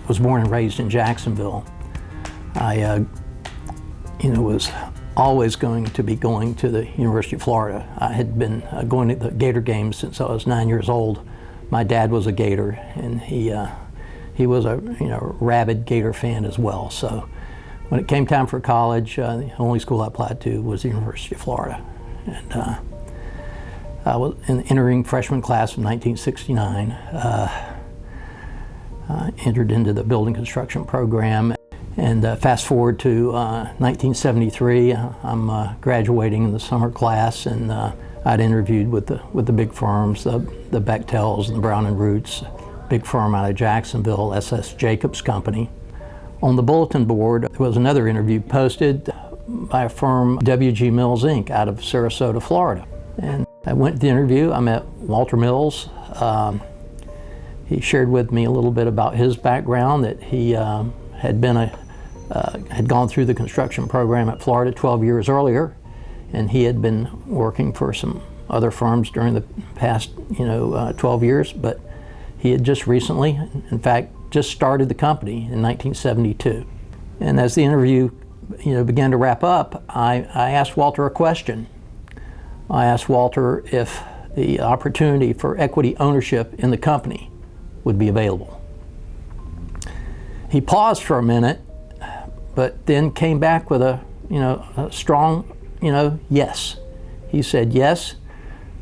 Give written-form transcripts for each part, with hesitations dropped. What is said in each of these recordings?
was born and raised in Jacksonville. I was always going to be going to the University of Florida. I had been going to the Gator games since I was 9 years old. My dad was a Gator, and he was a rabid Gator fan as well. So when it came time for college, the only school I applied to was the University of Florida. And I was in the entering freshman class of 1969. Entered into the building construction program. And fast forward to 1973, I'm graduating in the summer class, and I'd interviewed with the big firms, the Bechtels and the Brown and Roots, big firm out of Jacksonville, S.S. Jacobs Company. On the bulletin board there was another interview posted by a firm, W.G. Mills Inc., out of Sarasota, Florida. And I went to the interview. I met Walter Mills. He shared with me a little bit about his background, that he had gone through the construction program at Florida 12 years earlier, and he had been working for some other firms during the past 12 years, but he had just recently, in fact, just started the company in 1972. And as the interview began to wrap up, I asked Walter a question. I asked Walter if the opportunity for equity ownership in the company would be available. He paused for a minute, but then came back with a strong, yes. He said yes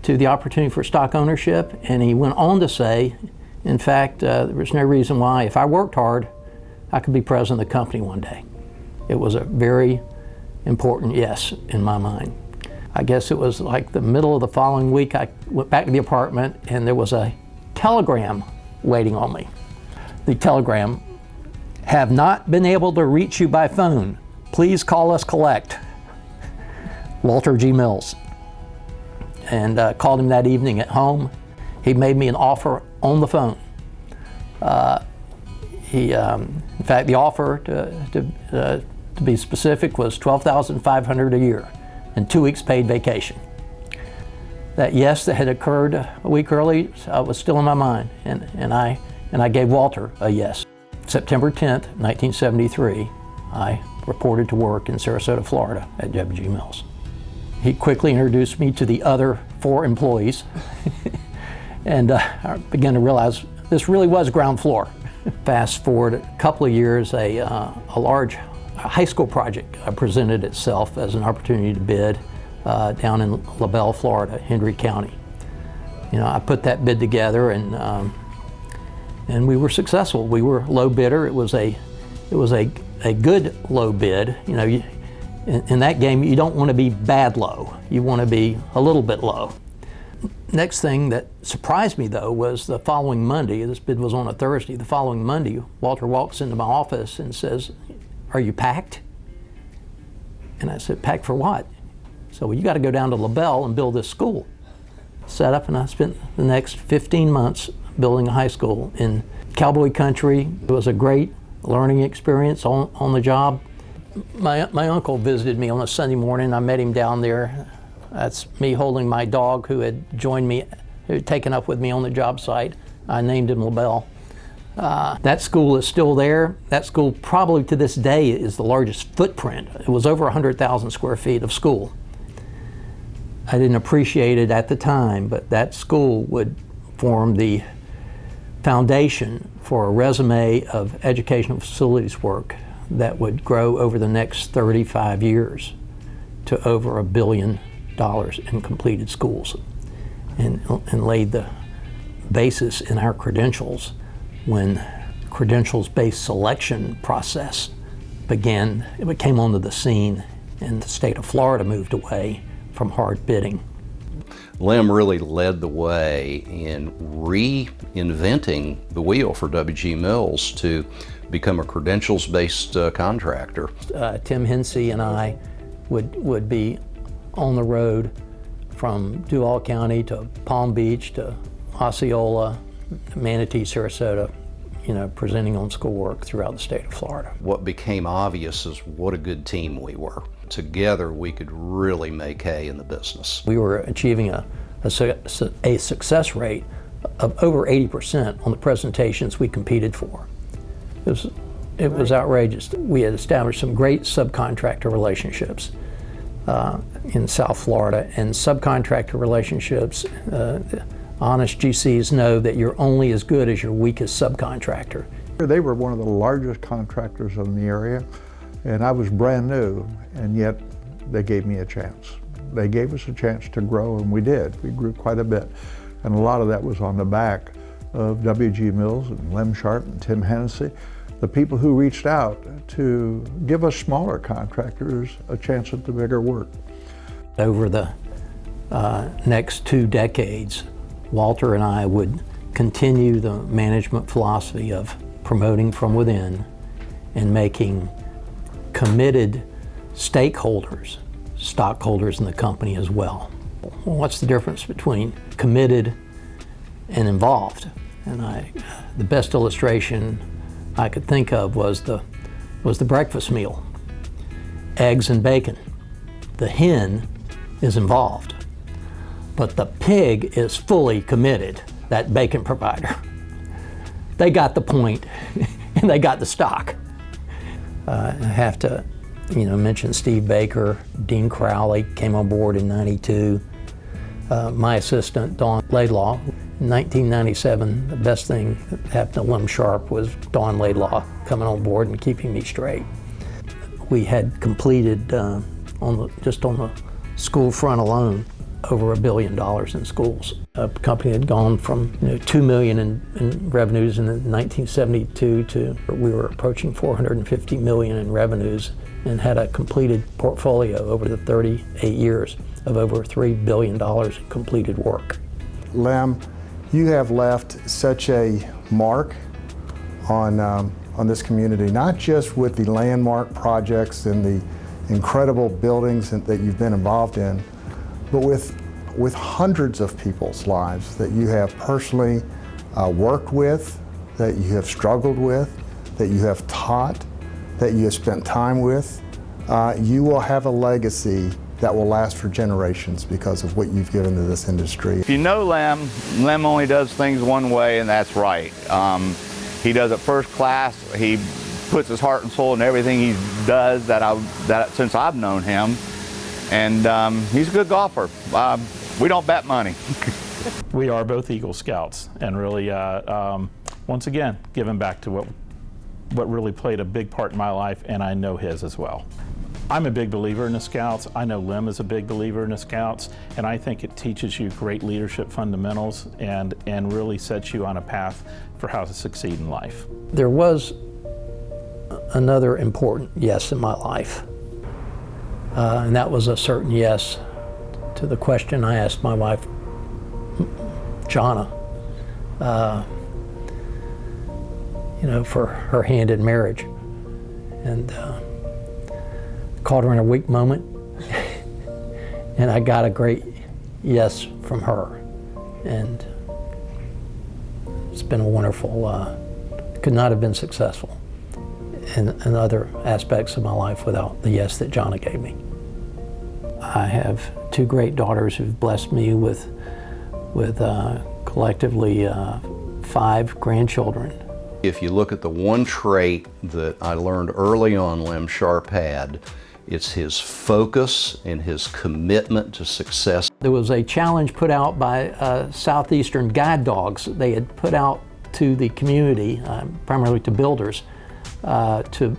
to the opportunity for stock ownership, and he went on to say, in fact, there was no reason why, if I worked hard, I could be president of the company one day. It was a very important yes in my mind. I guess it was like the middle of the following week, I went back to the apartment, and there was a telegram waiting on me. The telegram: have not been able to reach you by phone. Please call us collect. Walter G. Mills. And called him that evening at home. He made me an offer on the phone. In fact, the offer, to be specific, was $12,500 a year and 2 weeks paid vacation. That yes that had occurred a week early was still in my mind, and I gave Walter a yes. September 10th, 1973, I reported to work in Sarasota, Florida at W.G. Mills. He quickly introduced me to the other 4 employees, and I began to realize this really was ground floor. Fast forward a couple of years, a large high school project presented itself as an opportunity to bid down in LaBelle, Florida, Hendry County. I put that bid together, and we were successful. We were low bidder. It was a good low bid. In that game, you don't want to be bad low. You want to be a little bit low. Next thing that surprised me, though, was the following Monday. This bid was on a Thursday. The following Monday, Walter walks into my office and says, "Are you packed?" And I said, "Packed for what?" So, "Well, you got to go down to LaBelle and build this school." Set up, and I spent the next 15 months building a high school in cowboy country. It was a great learning experience on the job. My uncle visited me on a Sunday morning. I met him down there. That's me holding my dog who had joined me, who had taken up with me on the job site. I named him LaBelle. That school is still there. That school probably to this day is the largest footprint. It was over 100,000 square feet of school. I didn't appreciate it at the time, but that school would form the foundation for a resume of educational facilities work that would grow over the next 35 years to over $1 billion in completed schools, and laid the basis in our credentials when credentials-based selection process began. It came onto the scene, and the state of Florida moved away from hard bidding. Lem really led the way in reinventing the wheel for W.G. Mills to become a credentials-based contractor. Tim Hensey and I would be on the road from Duval County to Palm Beach to Osceola, Manatee, Sarasota, presenting on schoolwork throughout the state of Florida. What became obvious is what a good team we were. Together, we could really make hay in the business. We were achieving a success rate of over 80% on the presentations we competed for. It was outrageous. We had established some great subcontractor relationships in South Florida, and subcontractor relationships, honest GCs know that you're only as good as your weakest subcontractor. They were one of the largest contractors in the area, and I was brand new, and yet they gave me a chance. They gave us a chance to grow, and we did. We grew quite a bit, and a lot of that was on the back of W.G. Mills and Lem Sharp and Tim Hennessy, the people who reached out to give us smaller contractors a chance at the bigger work. Over the next 2 decades, Walter and I would continue the management philosophy of promoting from within and making committed stakeholders, stockholders in the company as well. Well, what's the difference between committed and involved? And the best illustration I could think of was the breakfast meal. Eggs and bacon. The hen is involved, but the pig is fully committed, that bacon provider. They got the point and they got the stock. I have to mention Steve Baker. Dean Crowley came on board in '92. My assistant, Don Laidlaw. In 1997, the best thing that happened to Lem Sharp was Don Laidlaw coming on board and keeping me straight. We had completed, just on the school front alone, over $1 billion in schools. A company had gone from $2 million in revenues in 1972 to we were approaching $450 million in revenues, and had a completed portfolio over the 38 years of over $3 billion in completed work. Lem, you have left such a mark on this community, not just with the landmark projects and the incredible buildings that you've been involved in, but with hundreds of people's lives that you have personally worked with, that you have struggled with, that you have taught, that you have spent time with. You will have a legacy that will last for generations because of what you've given to this industry. If you know Lem, Lem only does things one way, and that's right. He does it first class. He puts his heart and soul in everything he does that since I've known him. And he's a good golfer. We don't bet money. We are both Eagle Scouts, and really, once again, giving back to what really played a big part in my life, and I know his as well. I'm a big believer in the Scouts. I know Lem is a big believer in the Scouts, and I think it teaches you great leadership fundamentals and really sets you on a path for how to succeed in life. There was another important yes in my life, and that was a certain yes to the question I asked my wife, Jonna, for her hand in marriage. And called her in a weak moment, and I got a great yes from her. And it's been a wonderful, could not have been successful in other aspects of my life without the yes that Jonna gave me. I have 2 great daughters who've blessed me with collectively 5 grandchildren. If you look at the one trait that I learned early on Lem Sharp had, it's his focus and his commitment to success. There was a challenge put out by Southeastern Guide Dogs. They had put out to the community, primarily to builders, to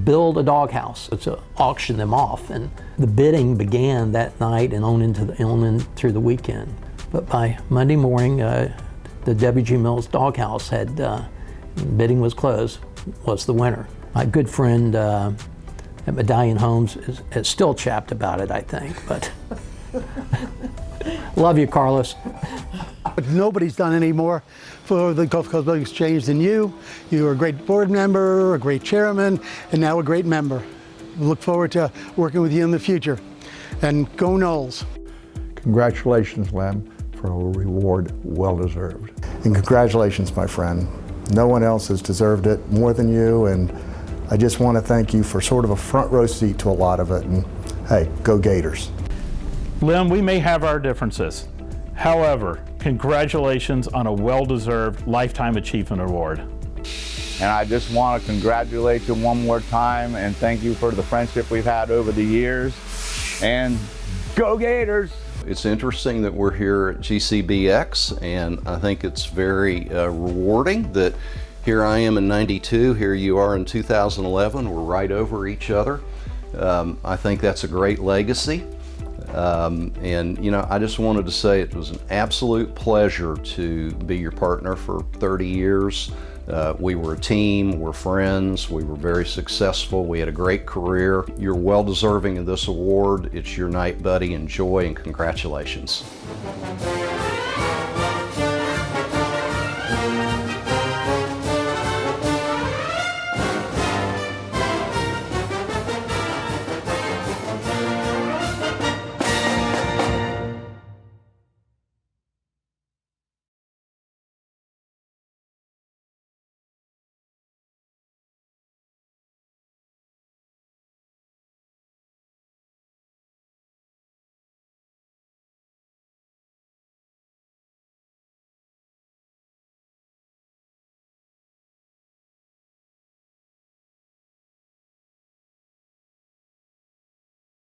build a doghouse, to auction them off. And the bidding began that night and on in through the weekend. But by Monday morning, the W.G. Mills doghouse had, bidding was closed, was the winner. My good friend at Medallion Homes is still chapped about it, I think, but love you, Carlos. But nobody's done any more for the Gulf Coast Building Exchange than you. You're a great board member, a great chairman, and now a great member. We look forward to working with you in the future. And go Noles. Congratulations, Lem, for a reward well-deserved. And congratulations, my friend. No one else has deserved it more than you, and I just want to thank you for sort of a front row seat to a lot of it, and hey, go Gators. Lem, we may have our differences. However, congratulations on a well-deserved Lifetime Achievement Award. And I just want to congratulate you one more time and thank you for the friendship we've had over the years. And go Gators! It's interesting that we're here at GCBX, and I think it's very rewarding that here I am in '92, here you are in 2011, we're right over each other. I think that's a great legacy. And you know, I just wanted to say it was an absolute pleasure to be your partner for 30 years. We were a team, we're friends, we were very successful, we had a great career. You're well deserving of this award. It's your night, buddy. Enjoy and congratulations.